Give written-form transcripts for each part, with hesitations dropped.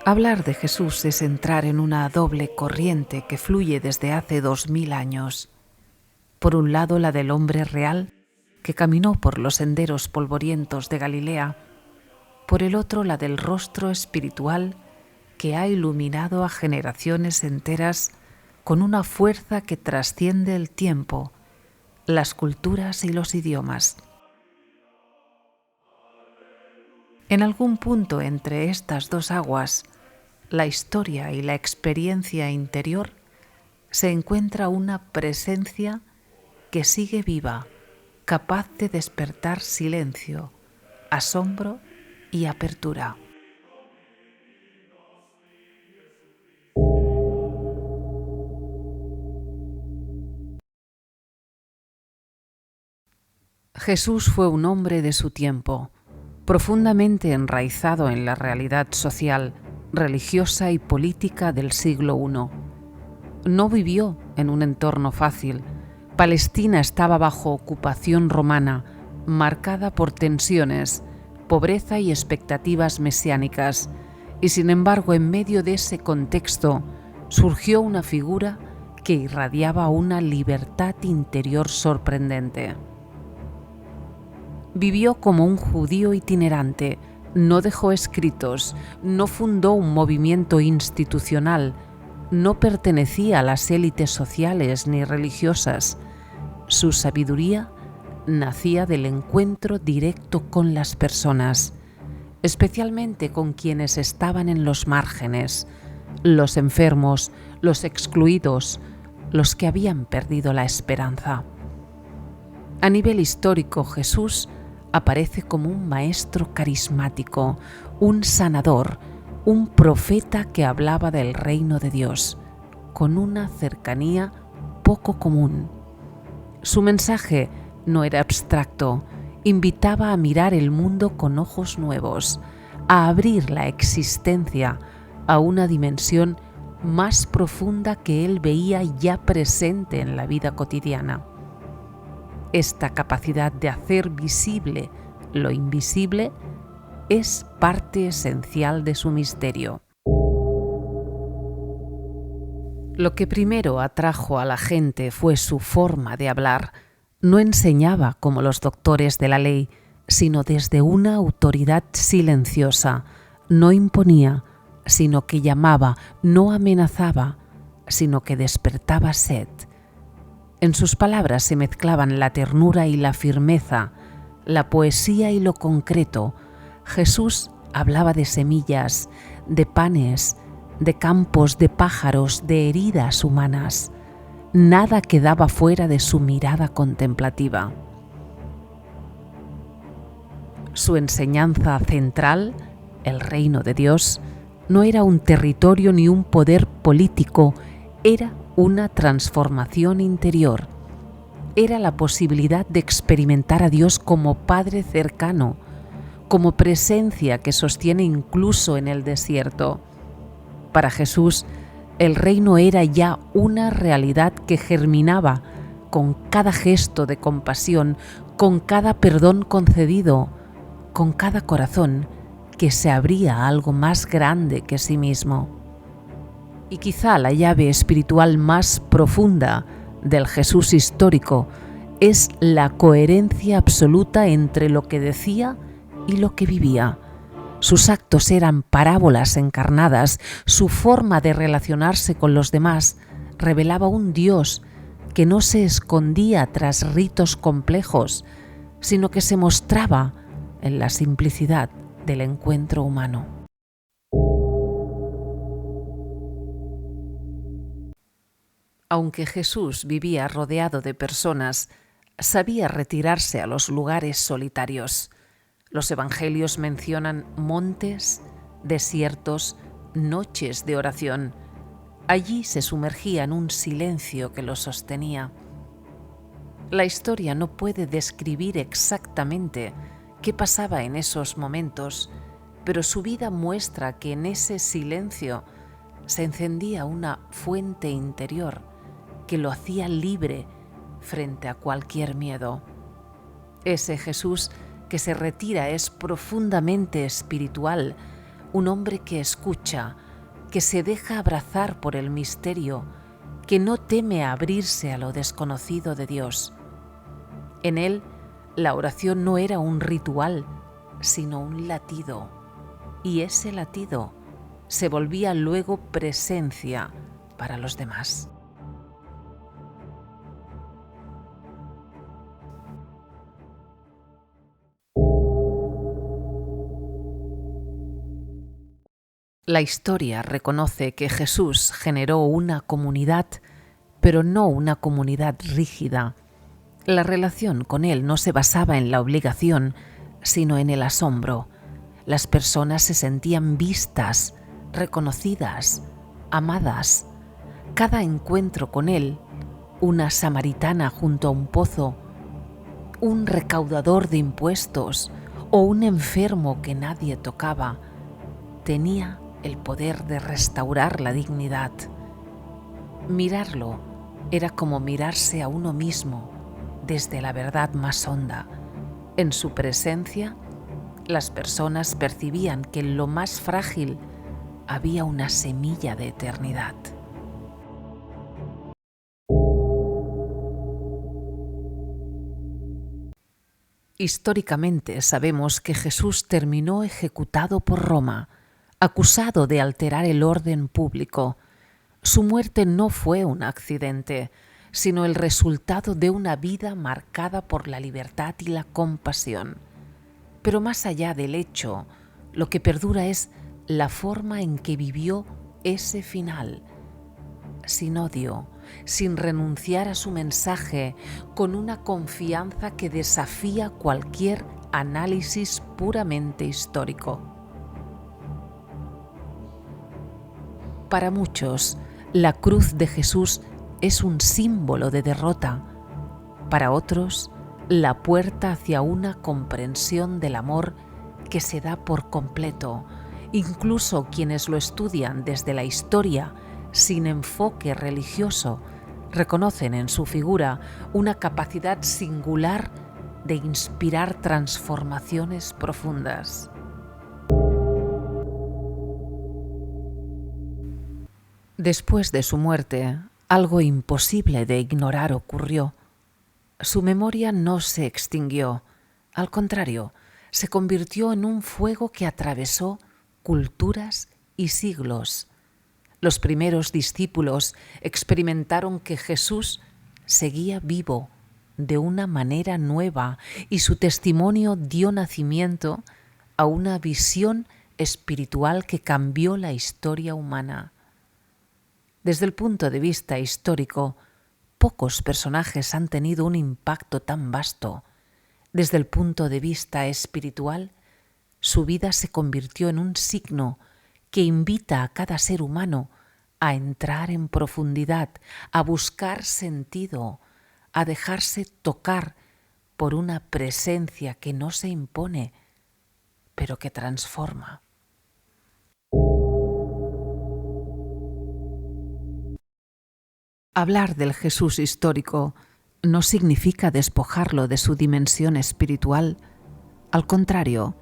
Hablar de Jesús es entrar en una doble corriente que fluye desde hace 2000 años. Por un lado, la del hombre real, que caminó por los senderos polvorientos de Galilea. Por el otro, la del rostro espiritual, que ha iluminado a generaciones enteras con una fuerza que trasciende el tiempo, las culturas y los idiomas. En algún punto entre estas dos aguas, la historia y la experiencia interior, se encuentra una presencia que sigue viva, capaz de despertar silencio, asombro y apertura. Jesús fue un hombre de su tiempo, profundamente enraizado en la realidad social, religiosa y política del siglo I. No vivió en un entorno fácil. Palestina estaba bajo ocupación romana, marcada por tensiones, pobreza y expectativas mesiánicas, y sin embargo, en medio de ese contexto, surgió una figura que irradiaba una libertad interior sorprendente. Vivió como un judío itinerante, no dejó escritos, no fundó un movimiento institucional, no pertenecía a las élites sociales ni religiosas. Su sabiduría nacía del encuentro directo con las personas, especialmente con quienes estaban en los márgenes, los enfermos, los excluidos, los que habían perdido la esperanza. A nivel histórico, Jesús aparece como un maestro carismático, un sanador, un profeta que hablaba del reino de Dios, con una cercanía poco común. Su mensaje no era abstracto, invitaba a mirar el mundo con ojos nuevos, a abrir la existencia a una dimensión más profunda que él veía ya presente en la vida cotidiana. Esta capacidad de hacer visible lo invisible es parte esencial de su misterio. Lo que primero atrajo a la gente fue su forma de hablar. No enseñaba como los doctores de la ley, sino desde una autoridad silenciosa. No imponía, sino que llamaba, no amenazaba, sino que despertaba sed. En sus palabras se mezclaban la ternura y la firmeza, la poesía y lo concreto. Jesús hablaba de semillas, de panes, de campos, de pájaros, de heridas humanas. Nada quedaba fuera de su mirada contemplativa. Su enseñanza central, el reino de Dios, no era un territorio ni un poder político, era una transformación interior. Era la posibilidad de experimentar a Dios como Padre cercano, como presencia que sostiene incluso en el desierto. Para Jesús, el reino era ya una realidad que germinaba con cada gesto de compasión, con cada perdón concedido, con cada corazón que se abría a algo más grande que sí mismo. Y quizá la llave espiritual más profunda del Jesús histórico es la coherencia absoluta entre lo que decía y lo que vivía. Sus actos eran parábolas encarnadas, su forma de relacionarse con los demás revelaba un Dios que no se escondía tras ritos complejos, sino que se mostraba en la simplicidad del encuentro humano. Aunque Jesús vivía rodeado de personas, sabía retirarse a los lugares solitarios. Los evangelios mencionan montes, desiertos, noches de oración. Allí se sumergía en un silencio que lo sostenía. La historia no puede describir exactamente qué pasaba en esos momentos, pero su vida muestra que en ese silencio se encendía una fuente interior que lo hacía libre, frente a cualquier miedo. Ese Jesús que se retira es profundamente espiritual, un hombre que escucha, que se deja abrazar por el misterio, que no teme abrirse a lo desconocido de Dios. En él, la oración no era un ritual, sino un latido, y ese latido se volvía luego presencia para los demás. La historia reconoce que Jesús generó una comunidad, pero no una comunidad rígida. La relación con Él no se basaba en la obligación, sino en el asombro. Las personas se sentían vistas, reconocidas, amadas. Cada encuentro con Él, una samaritana junto a un pozo, un recaudador de impuestos o un enfermo que nadie tocaba, tenía el poder de restaurar la dignidad. Mirarlo era como mirarse a uno mismo desde la verdad más honda. En su presencia, las personas percibían que en lo más frágil había una semilla de eternidad. Históricamente sabemos que Jesús terminó ejecutado por Roma, acusado de alterar el orden público. Su muerte no fue un accidente, sino el resultado de una vida marcada por la libertad y la compasión. Pero más allá del hecho, lo que perdura es la forma en que vivió ese final, sin odio, sin renunciar a su mensaje, con una confianza que desafía cualquier análisis puramente histórico. Para muchos, la cruz de Jesús es un símbolo de derrota. Para otros, la puerta hacia una comprensión del amor que se da por completo. Incluso quienes lo estudian desde la historia, sin enfoque religioso, reconocen en su figura una capacidad singular de inspirar transformaciones profundas. Después de su muerte, algo imposible de ignorar ocurrió. Su memoria no se extinguió, al contrario, se convirtió en un fuego que atravesó culturas y siglos. Los primeros discípulos experimentaron que Jesús seguía vivo de una manera nueva y su testimonio dio nacimiento a una visión espiritual que cambió la historia humana. Desde el punto de vista histórico, pocos personajes han tenido un impacto tan vasto. Desde el punto de vista espiritual, su vida se convirtió en un signo que invita a cada ser humano a entrar en profundidad, a buscar sentido, a dejarse tocar por una presencia que no se impone, pero que transforma. Hablar del Jesús histórico no significa despojarlo de su dimensión espiritual. Al contrario,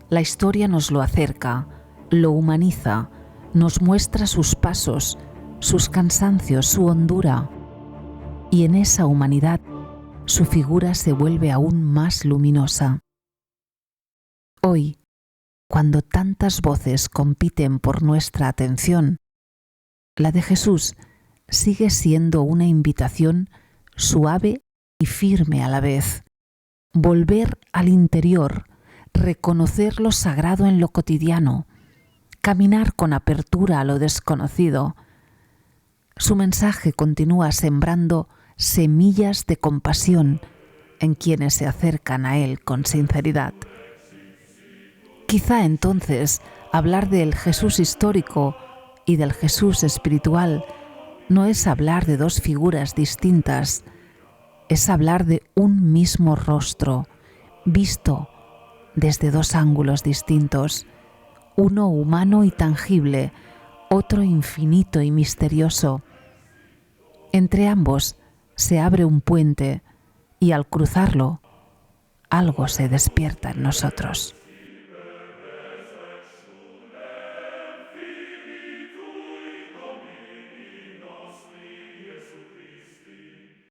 la historia nos lo acerca, lo humaniza, nos muestra sus pasos, sus cansancios, su hondura. Y en esa humanidad, su figura se vuelve aún más luminosa. Hoy, cuando tantas voces compiten por nuestra atención, la de Jesús sigue siendo una invitación suave y firme a la vez. Volver al interior, reconocer lo sagrado en lo cotidiano, caminar con apertura a lo desconocido. Su mensaje continúa sembrando semillas de compasión en quienes se acercan a Él con sinceridad. Quizá entonces hablar del Jesús histórico y del Jesús espiritual no es hablar de dos figuras distintas, es hablar de un mismo rostro, visto desde dos ángulos distintos, uno humano y tangible, otro infinito y misterioso. Entre ambos se abre un puente y al cruzarlo, algo se despierta en nosotros.